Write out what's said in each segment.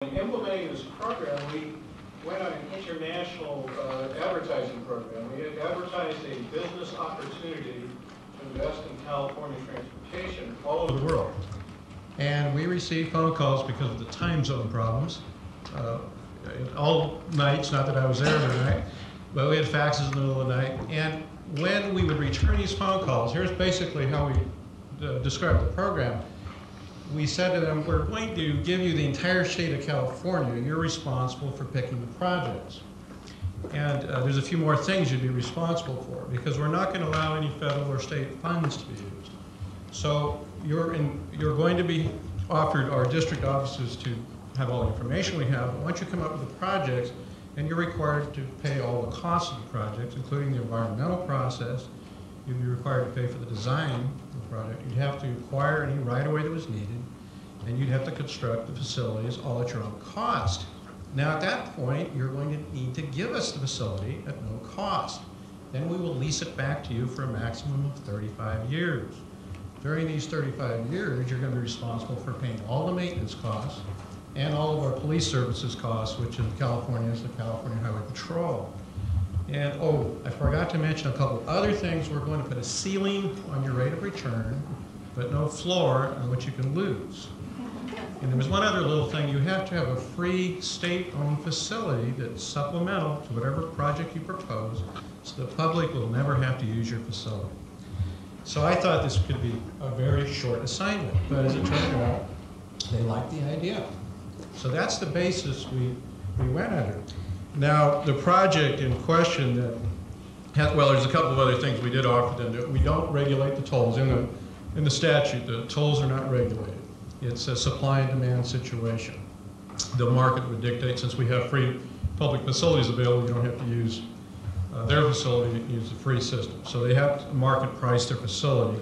In implementing this program, we went on an international advertising program. We had advertised a business opportunity to invest in California transportation all over the world. And we received phone calls because of the time zone problems. All nights, not that I was there every night, but we had faxes in the middle of the night. And when we would return these phone calls, here's basically how we described the program. We said to them, we're going to give you the entire state of California. You're responsible for picking the projects. And there's a few more things you'd be responsible for, because we're not going to allow any federal or state funds to be used. So you're going to be offered our district offices to have all the information we have. But once you come up with the projects, and you're required to pay all the costs of the projects, including the environmental process. You'd be required to pay for the design of the project. You'd have to acquire any right-of-way that was needed, and you'd have to construct the facilities all at your own cost. Now, at that point, you're going to need to give us the facility at no cost. Then we will lease it back to you for a maximum of 35 years. During these 35 years, you're going to be responsible for paying all the maintenance costs and all of our police services costs, which in California is the California Highway Patrol. And, oh, I forgot to mention a couple other things. We're going to put a ceiling on your rate of return, but no floor on which you can lose. And there was one other little thing. You have to have a free state-owned facility that's supplemental to whatever project you propose, so the public will never have to use your facility. So I thought this could be a very short assignment, but as it turned out, they liked the idea. So that's the basis we went under. Now, the project in question well, there's a couple of other things we did offer them. We don't regulate the tolls. In the statute, the tolls are not regulated. It's a supply and demand situation. The market would dictate, since we have free public facilities available, you don't have to use their facility, you use the free system. So they have to market price their facility.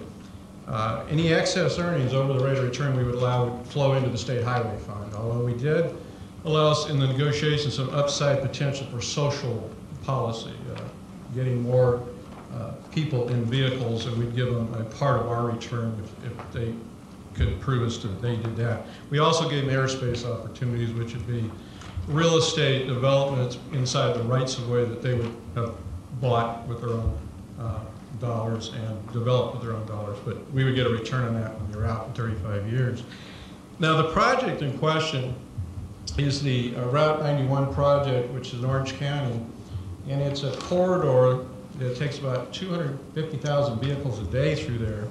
Any excess earnings over the rate of return we would allow would flow into the state highway fund, although we did allow us in the negotiations some upside potential for social policy, getting more people in vehicles, and we'd give them a part of our return if they could prove us that they did that. We also gave them airspace opportunities, which would be real estate developments inside the rights of way that they would have bought with their own dollars and developed with their own dollars, but we would get a return on that when you're out in 35 years. Now, the project in question is the Route 91 project, which is in Orange County, and it's a corridor that takes about 250,000 vehicles a day through there.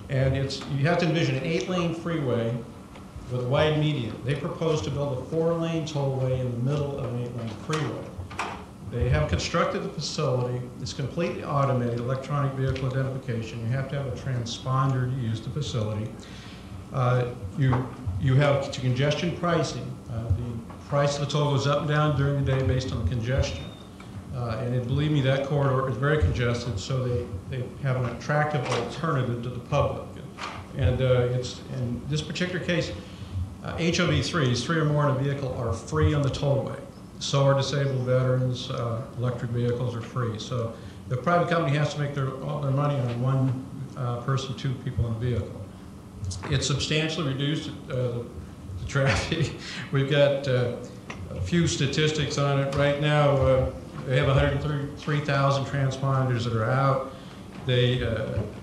And you have to envision an 8-lane freeway with a wide median. They propose to build a 4-lane tollway in the middle of an 8-lane freeway. They have constructed the facility. It's completely automated, electronic vehicle identification. You have to have a transponder to use the facility. You have congestion pricing. The price of the toll goes up and down during the day based on congestion. And believe me, that corridor is very congested, so they have an attractive alternative to the public. And in this particular case, HOV3s, 3 or more in a vehicle, are free on the tollway. So are disabled veterans, electric vehicles are free. So the private company has to make all their money on one person, 2 people in a vehicle. It's substantially reduced the traffic. We've got a few statistics on it. Right now, they have 133,000 transponders that are out. They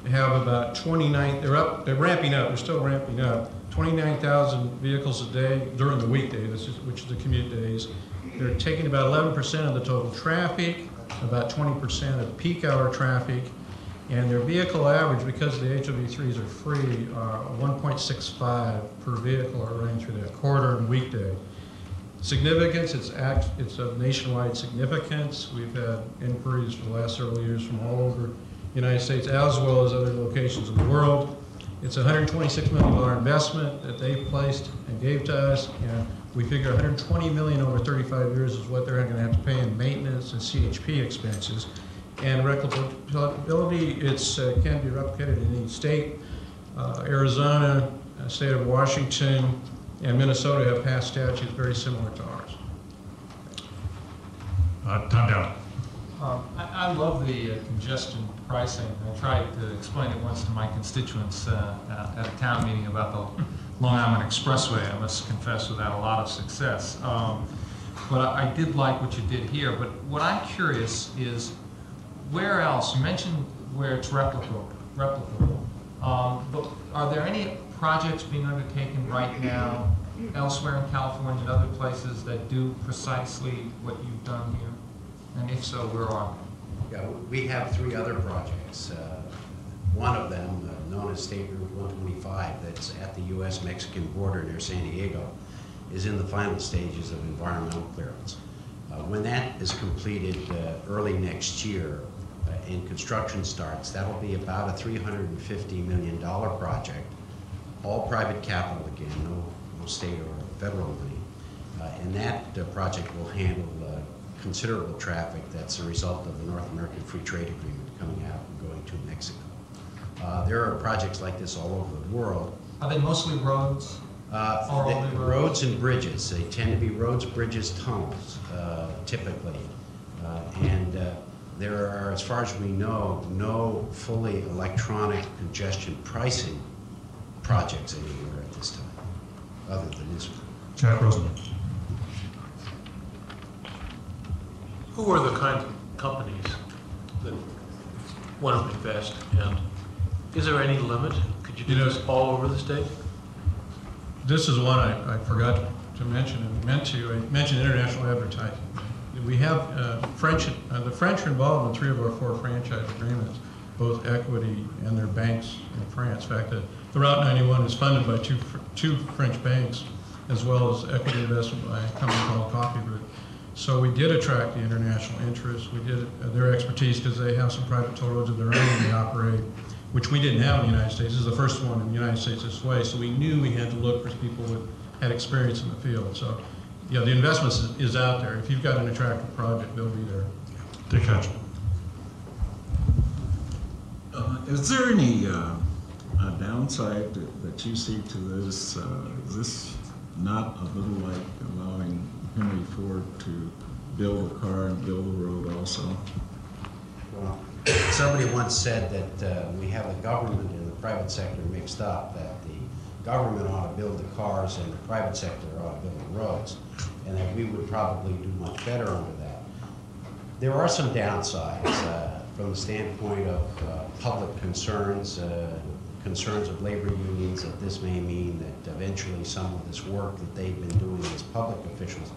have about 29, they're ramping up, they're still ramping up. 29,000 vehicles a day during the weekday, which is the commute days. They're taking about 11% of the total traffic, about 20% of peak hour traffic, and their vehicle average, because the HOV3s are free, 1.65 per vehicle are running through that corridor on weekday. Significance, it's of nationwide significance. We've had inquiries for the last several years from all over the United States as well as other locations in the world. It's a $126 million investment that they placed and gave to us, and we figure $120 million over 35 years is what they're going to have to pay in maintenance and CHP expenses. And replicability, it can be replicated in any state. Arizona, state of Washington, and Minnesota have passed statutes very similar to ours. Tom Down. I love the congestion pricing. I tried to explain it once to my constituents at a town meeting about Long Island Expressway, I must confess, without a lot of success. But I did like what you did here. But what I'm curious is, where else? You mentioned where it's replicable. But are there any projects being undertaken right now elsewhere in California and other places that do precisely what you've done here? And if so, where are they? Yeah, we have 3 other projects. One of them, known as State Route 125, that's at the U.S.-Mexican border near San Diego, is in the final stages of environmental clearance. When that is completed early next year and construction starts, that'll be about a $350 million project, all private capital again, no state or federal money. And that project will handle considerable traffic that's a result of the North American Free Trade Agreement coming out and going to Mexico. There are projects like this all over the world. Are they mostly roads? Roads and bridges. They tend to be roads, bridges, tunnels, typically. And there are, as far as we know, no fully electronic congestion pricing projects anywhere at this time, other than this one. Jack Rosen. Who are the kinds of companies that want to invest, and is there any limit? Could you do this all over the state? This is one I forgot to mention and meant to. I mentioned international advertising. We have the French are involved in 3 of our 4 franchise agreements, both equity and their banks in France. In fact, the Route 91 is funded by two French banks, as well as equity investment by a company called Coffee Group. So we did attract the international interest. We did their expertise because they have some private toll roads of their own they operate, which we didn't have in the United States. This is the first one in the United States this way. So we knew we had to look for people who had experience in the field. So yeah, the investment is out there. If you've got an attractive project, they'll be there. Dick Hatch. Is there any downside that you see to this? Is this not a little like allowing Henry Ford to build a car and build a road also? Well, somebody once said that we have the government and the private sector mixed up, that the government ought to build the cars and the private sector ought to build the roads, and that we would probably do much better under that. There are some downsides from the standpoint of public concerns, concerns of labor unions, that this may mean that eventually some of this work that they've been doing as public officials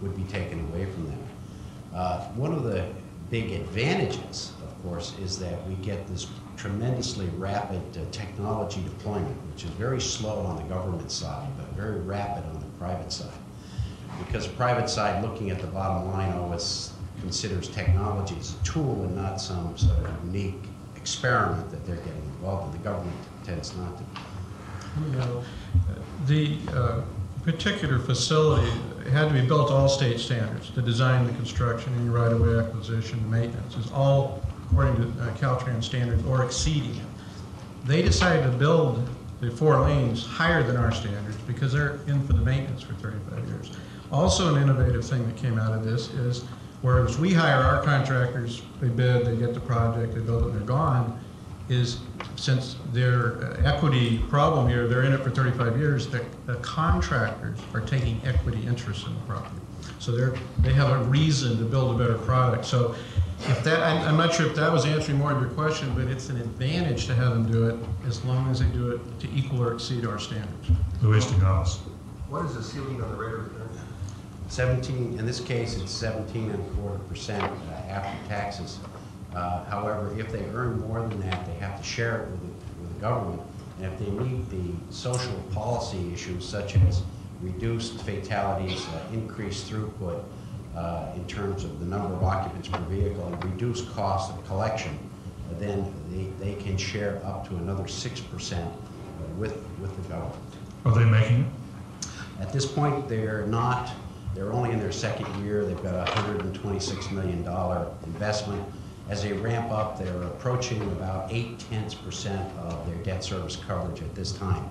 would be taken away from them. One of the big advantages, of course, is that we get this tremendously rapid technology deployment, which is very slow on the government side, but very rapid on the private side. Because the private side, looking at the bottom line, always considers technology as a tool and not some sort of unique experiment that they're getting involved in. The government tends not to. The particular facility had to be built to all state standards. The design, the construction, and right-of-way acquisition, the maintenance is all according to Caltrans standards or exceeding it. They decided to build the 4 lanes higher than our standards because they're in for the maintenance for 35 years. Also, an innovative thing that came out of this is, whereas we hire our contractors, they bid, they get the project, they build it, and they're gone, is since their equity problem here, they're in it for 35 years, the contractors are taking equity interest in the property. So they have a reason to build a better product. So if that, I'm not sure if that was answering more of your question, but it's an advantage to have them do it as long as they do it to equal or exceed our standards. Luis DeGoss. What is the ceiling on the rate of return? 17, in this case, it's 17.25% after taxes. However, if they earn more than that, they have to share it with the government. And if they meet the social policy issues such as reduced fatalities, increased throughput in terms of the number of occupants per vehicle, and reduced cost of collection, then they can share up to another 6% with the government. Are they making it? At this point, they're not. They're only in their 2nd year. They've got a $126 million investment. As they ramp up, they're approaching about 0.8% of their debt service coverage at this time.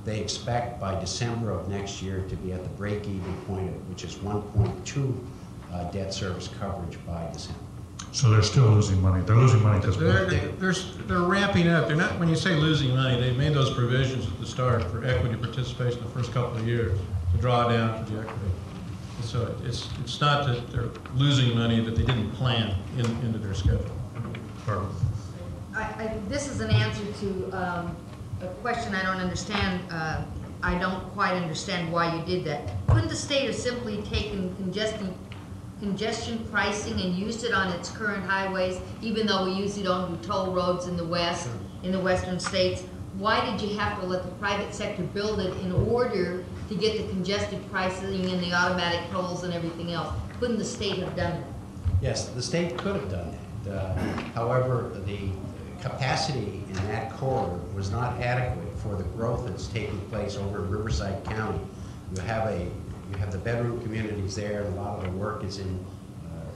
They expect by December of next year to be at the break-even point, which is 1.2 debt service coverage by December. So they're still losing money. They're losing money because They're ramping up. They're not, when you say losing money, they made those provisions at the start for equity participation the first couple of years to draw down to the equity. So it's not that they're losing money that they didn't plan into their schedule. This is an answer to a question I don't understand. I don't quite understand why you did that. Couldn't the state have simply taken congestion pricing and used it on its current highways, even though we use it on toll roads in the west, in the western states? Why did you have to let the private sector build it in order to get the congested pricing and the automatic tolls and everything else? Couldn't the state have done that? Yes, the state could have done that. However, the capacity in that corridor was not adequate for the growth that's taking place over in Riverside County. You have the bedroom communities there, and a lot of the work is in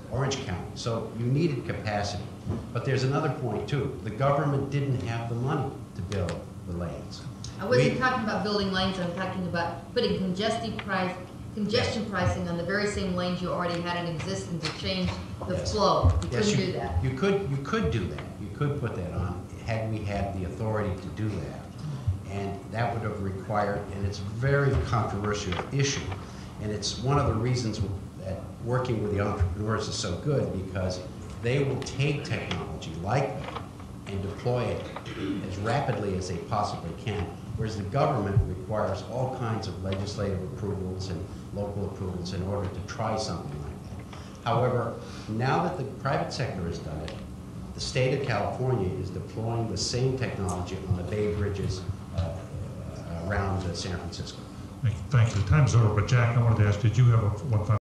Orange County. So you needed capacity. But there's another point too. The government didn't have the money to build the lanes. I wasn't talking about building lanes, I'm talking about putting congestion pricing on the very same lanes you already had in existence to change the flow. You couldn't do that. You could do that. You could put that on had we had the authority to do that. And that would have required, and it's a very controversial issue, and it's one of the reasons that working with the entrepreneurs is so good, because they will take technology like that and deploy it as rapidly as they possibly can, whereas the government requires all kinds of legislative approvals and local approvals in order to try something like that. However, now that the private sector has done it, the state of California is deploying the same technology on the Bay Bridges around San Francisco. Thank you. Time's over, but Jack, I wanted to ask, did you have one final